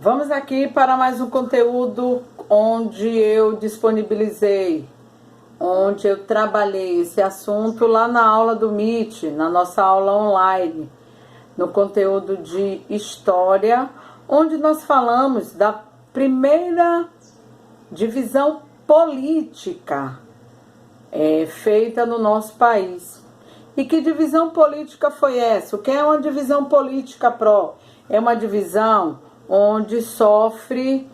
Vamos aqui para mais um conteúdo onde eu disponibilizei, onde eu trabalhei esse assunto lá na aula do Meet, na nossa aula online, no conteúdo de História, onde nós falamos da primeira divisão política feita no nosso país. E que divisão política foi essa? O que é uma divisão política pró? É uma divisão onde sofre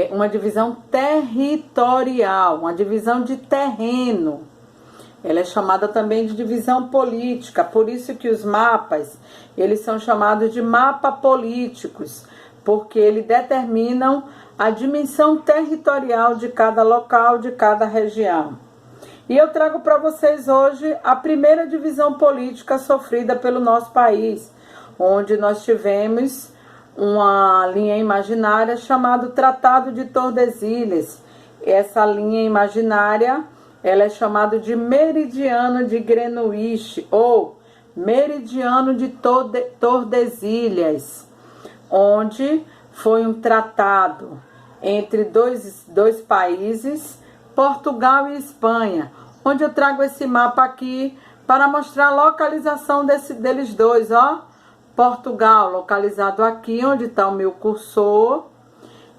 uma divisão territorial, uma divisão de terreno. Ela é chamada também de divisão política, por isso que os mapas, eles são chamados de mapa políticos, porque eles determinam a dimensão territorial de cada local, de cada região. E eu trago para vocês hoje a primeira divisão política sofrida pelo nosso país, onde nós tivemos uma linha imaginária chamada Tratado de Tordesilhas. Essa linha imaginária, ela é chamada de Meridiano de Greenwich ou Meridiano de Tordesilhas, onde foi um tratado entre dois países, Portugal e Espanha, onde eu trago esse mapa aqui para mostrar a localização deles dois, ó. Portugal, localizado aqui, onde está o meu cursor,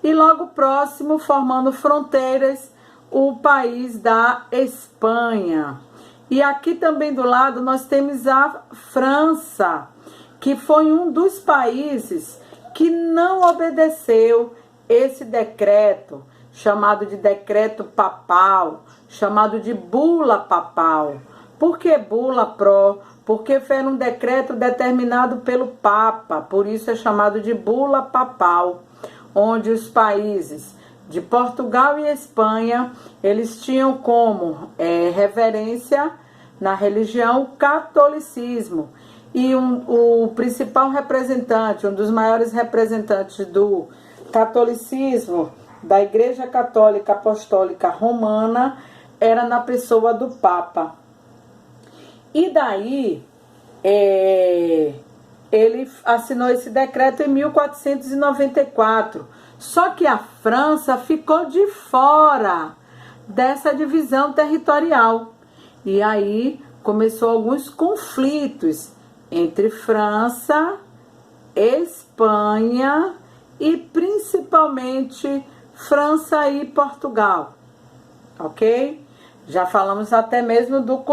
e logo próximo, formando fronteiras, o país da Espanha. E aqui também do lado nós temos a França, que foi um dos países que não obedeceu esse decreto, chamado de decreto papal, chamado de bula papal. Por que bula pró? Porque foi um decreto determinado pelo Papa, por isso é chamado de bula papal, onde os países de Portugal e Espanha, eles tinham como reverência na religião o catolicismo. E o principal representante, um dos maiores representantes do catolicismo, da Igreja Católica Apostólica Romana, era na pessoa do Papa. E daí, ele assinou esse decreto em 1494. Só que a França ficou de fora dessa divisão territorial. E aí começou alguns conflitos entre França, Espanha e principalmente França e Portugal, ok? Já falamos até mesmo do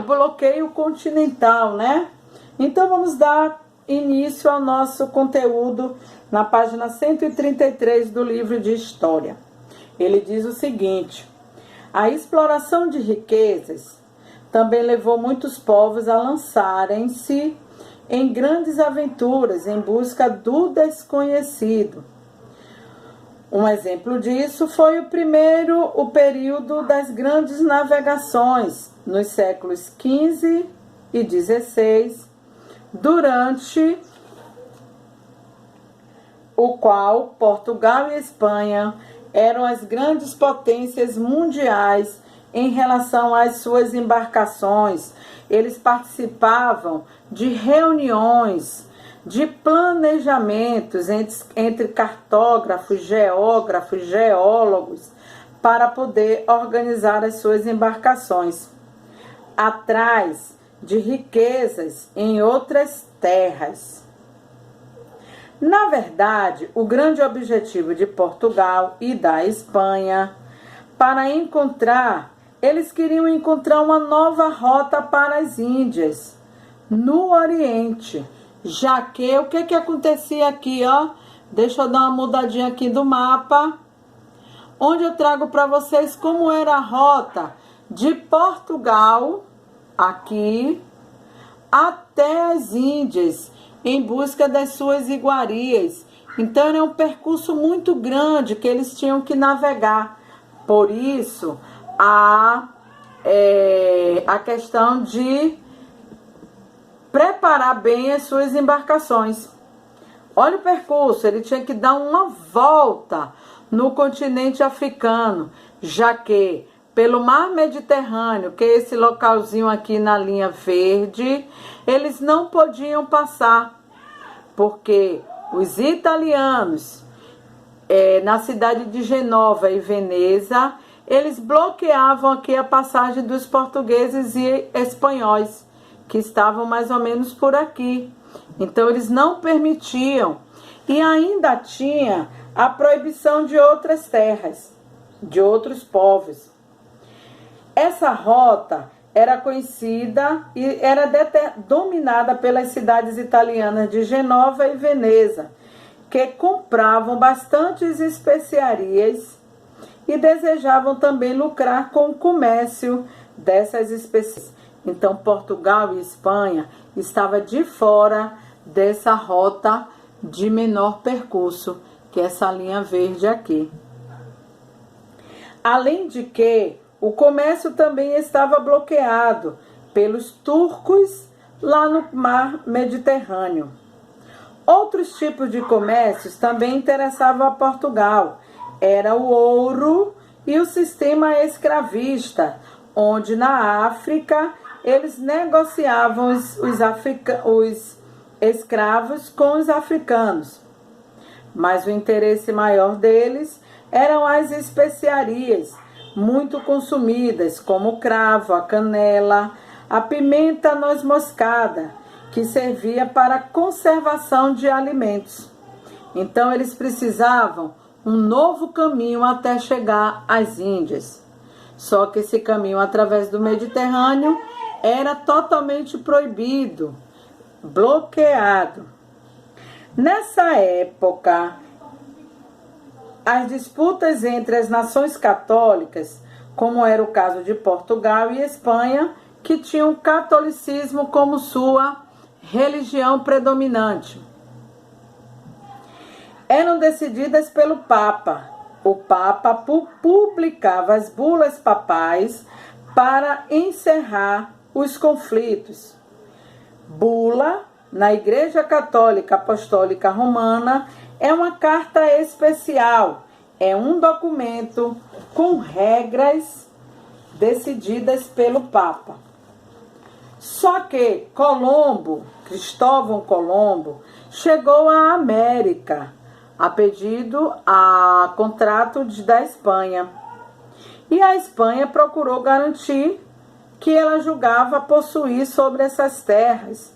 bloqueio continental, né? Então vamos dar início ao nosso conteúdo na página 133 do livro de História. Ele diz o seguinte: a exploração de riquezas também levou muitos povos a lançarem-se em grandes aventuras em busca do desconhecido. Um exemplo disso foi o período das grandes navegações, nos séculos XV e XVI, durante o qual Portugal e Espanha eram as grandes potências mundiais em relação às suas embarcações. Eles participavam de reuniões, de planejamentos entre cartógrafos, geógrafos, geólogos, para poder organizar as suas embarcações, atrás de riquezas em outras terras. Na verdade, o grande objetivo de Portugal e da Espanha, eles queriam encontrar uma nova rota para as Índias, no Oriente. Já que, o que acontecia aqui, ó? Deixa eu dar uma mudadinha aqui do mapa, onde eu trago para vocês como era a rota de Portugal, aqui, até as Índias, em busca das suas iguarias. Então, era um percurso muito grande que eles tinham que navegar. Por isso, a questão de preparar bem as suas embarcações. Olha o percurso, ele tinha que dar uma volta no continente africano, já que pelo mar Mediterrâneo, que é esse localzinho aqui na linha verde, eles não podiam passar, porque os italianos, na cidade de Genova e Veneza, eles bloqueavam aqui a passagem dos portugueses e espanhóis, que estavam mais ou menos por aqui. Então eles não permitiam. E ainda tinha a proibição de outras terras, de outros povos. Essa rota era conhecida e era dominada pelas cidades italianas de Genova e Veneza, que compravam bastantes especiarias e desejavam também lucrar com o comércio dessas especiarias. Então Portugal e Espanha estavam de fora dessa rota de menor percurso, que é essa linha verde aqui. Além de que o comércio também estava bloqueado pelos turcos lá no mar Mediterrâneo. Outros tipos de comércios também interessavam a Portugal. Era o ouro e o sistema escravista, onde na África eles negociavam os escravos com os africanos. Mas o interesse maior deles eram as especiarias, muito consumidas, como o cravo, a canela, a pimenta noz moscada, que servia para a conservação de alimentos. Então eles precisavam um novo caminho até chegar às Índias. Só que esse caminho através do Mediterrâneo era totalmente proibido, bloqueado. Nessa época, as disputas entre as nações católicas, como era o caso de Portugal e Espanha, que tinham o catolicismo como sua religião predominante, eram decididas pelo Papa. O Papa publicava as bulas papais para encerrar os conflitos. Bula, na Igreja Católica Apostólica Romana, é uma carta especial, é um documento com regras decididas pelo Papa. Só que Cristóvão Colombo, chegou à América a pedido a contrato da Espanha. E a Espanha procurou garantir que ela julgava possuir sobre essas terras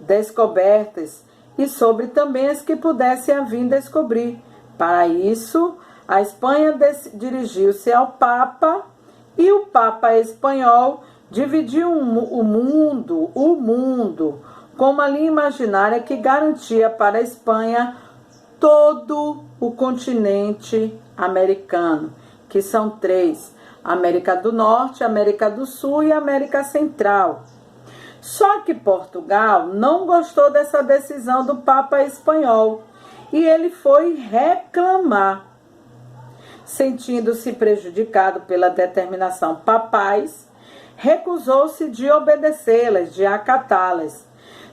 descobertas e sobre também as que pudessem vir descobrir. Para isso, a Espanha dirigiu-se ao Papa e o Papa espanhol dividiu o mundo com uma linha imaginária que garantia para a Espanha todo o continente americano, que são 3, América do Norte, América do Sul e América Central. Só que Portugal não gostou dessa decisão do Papa espanhol e ele foi reclamar. Sentindo-se prejudicado pela determinação papais, recusou-se de obedecê-las, de acatá-las.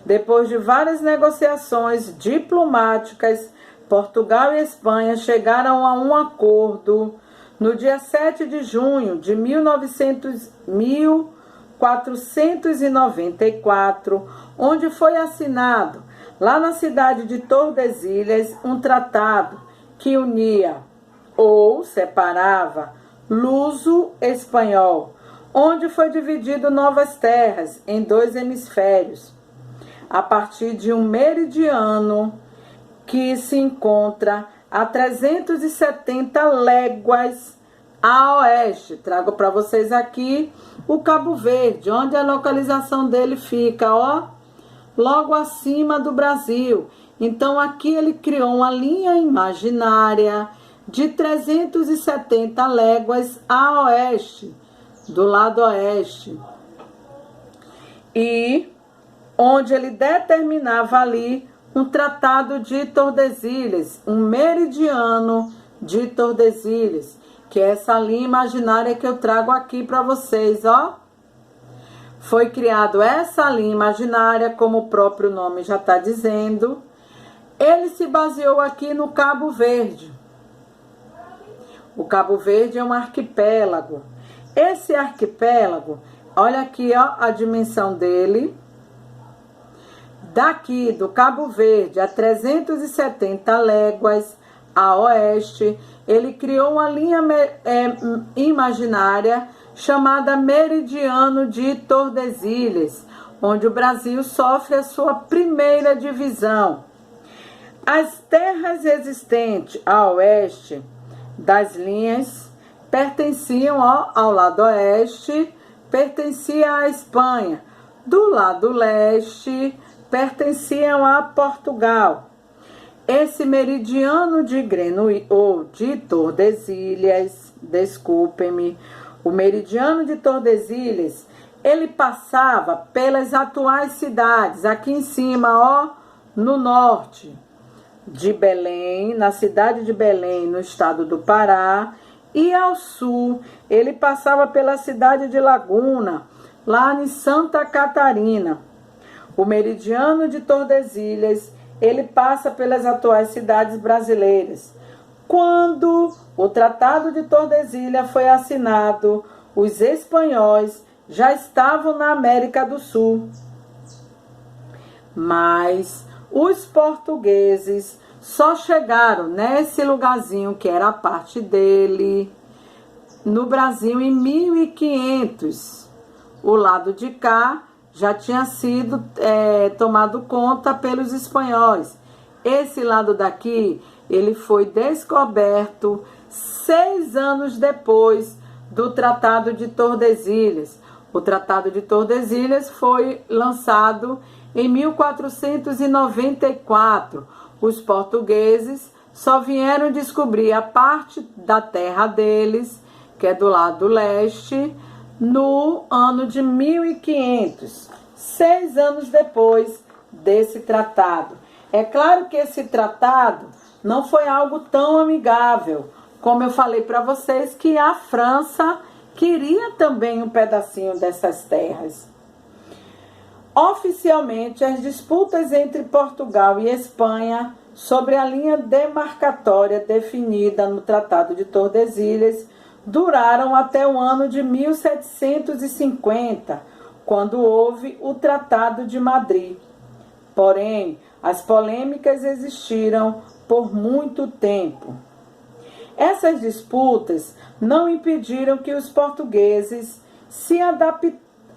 Depois de várias negociações diplomáticas, Portugal e Espanha chegaram a um acordo no dia 7 de junho de 1494, onde foi assinado, lá na cidade de Tordesilhas, um tratado que unia ou separava luso-espanhol, onde foi dividido novas terras em 2 hemisférios, a partir de um meridiano que se encontra a 370 léguas a oeste. Trago para vocês aqui o Cabo Verde, onde a localização dele fica, ó, logo acima do Brasil. Então aqui ele criou uma linha imaginária de 370 léguas a oeste, do lado oeste. E onde ele determinava ali um tratado de Tordesilhas, um meridiano de Tordesilhas, que é essa linha imaginária que eu trago aqui para vocês, ó. Foi criado essa linha imaginária, como o próprio nome já está dizendo. Ele se baseou aqui no Cabo Verde. O Cabo Verde é um arquipélago. Esse arquipélago, olha aqui, ó, a dimensão dele. daqui do Cabo Verde a 370 léguas a oeste, ele criou uma linha imaginária chamada Meridiano de Tordesilhas, onde o Brasil sofre a sua primeira divisão. As terras existentes a oeste das linhas pertenciam ao lado oeste, pertencia à Espanha. Do lado leste, pertenciam a Portugal. Esse meridiano de Greenwich, ou de Tordesilhas, desculpem-me, o meridiano de Tordesilhas, ele passava pelas atuais cidades, aqui em cima, ó, no norte de Belém, na cidade de Belém, no estado do Pará, e ao sul, ele passava pela cidade de Laguna, lá em Santa Catarina. O meridiano de Tordesilhas, ele passa pelas atuais cidades brasileiras. Quando o Tratado de Tordesilhas foi assinado, os espanhóis já estavam na América do Sul. Mas os portugueses só chegaram nesse lugarzinho que era a parte dele, no Brasil, em 1500. O lado de cá já tinha sido tomado conta pelos espanhóis. Esse lado daqui, ele foi descoberto 6 anos depois do Tratado de Tordesilhas. O Tratado de Tordesilhas foi lançado em 1494. Os portugueses só vieram descobrir a parte da terra deles, que é do lado leste, no ano de 1500, 6 anos depois desse tratado. É claro que esse tratado não foi algo tão amigável, como eu falei para vocês, que a França queria também um pedacinho dessas terras. Oficialmente, as disputas entre Portugal e Espanha sobre a linha demarcatória definida no Tratado de Tordesilhas duraram até o ano de 1750, quando houve o Tratado de Madrid. Porém, as polêmicas existiram por muito tempo. Essas disputas não impediram que os portugueses se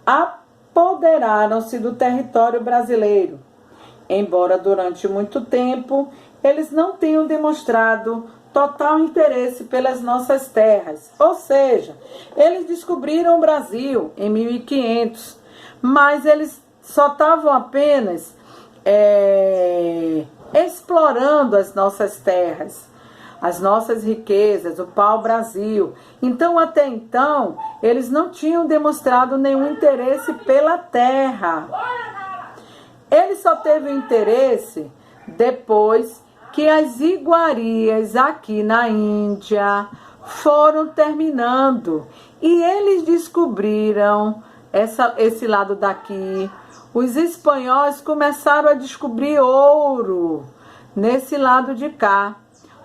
apoderaram-se do território brasileiro, embora durante muito tempo eles não tenham demonstrado total interesse pelas nossas terras. Ou seja, eles descobriram o Brasil em 1500, mas eles só estavam apenas explorando as nossas terras, as nossas riquezas, o pau-brasil. Então, até então, eles não tinham demonstrado nenhum interesse pela terra. Ele só teve interesse depois que as iguarias aqui na Índia foram terminando e eles descobriram esse lado daqui. Os espanhóis começaram a descobrir ouro nesse lado de cá.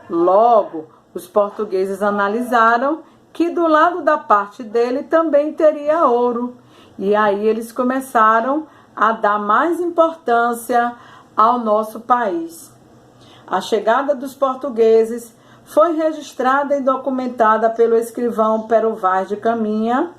Logo, os portugueses analisaram que do lado da parte dele também teria ouro. E aí eles começaram a dar mais importância ao nosso país. A chegada dos portugueses foi registrada e documentada pelo escrivão Pero Vaz de Caminha,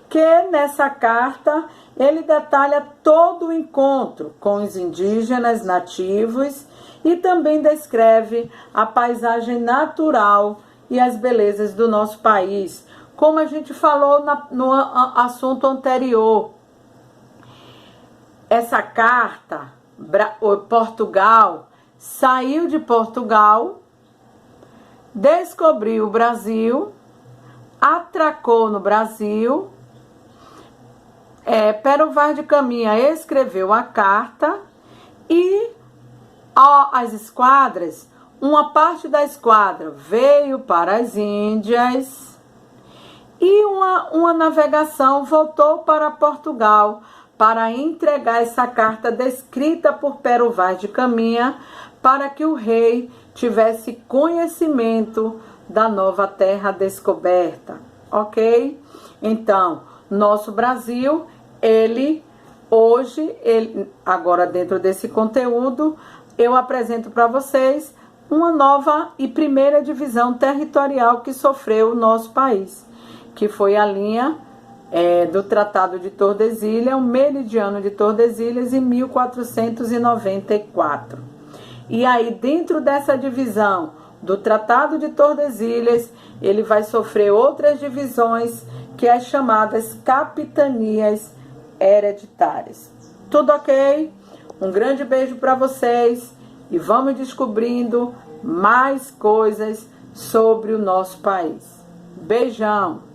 que nessa carta ele detalha todo o encontro com os indígenas nativos e também descreve a paisagem natural e as belezas do nosso país, como a gente falou no assunto anterior. Essa carta, Portugal saiu de Portugal, descobriu o Brasil, atracou no Brasil. Pero Vaz de Caminha escreveu a carta e as esquadras, uma parte da esquadra veio para as Índias e uma navegação voltou para Portugal para entregar essa carta descrita por Pero Vaz de Caminha para que o rei tivesse conhecimento da nova terra descoberta, ok? Então, nosso Brasil, ele Hoje, agora dentro desse conteúdo, eu apresento para vocês uma nova e primeira divisão territorial que sofreu o nosso país, que foi a linha do Tratado de Tordesilhas, o Meridiano de Tordesilhas, em 1494. E aí, dentro dessa divisão do Tratado de Tordesilhas, ele vai sofrer outras divisões, que é as chamadas capitanias hereditárias. Tudo ok? Um grande beijo para vocês e vamos descobrindo mais coisas sobre o nosso país. Beijão!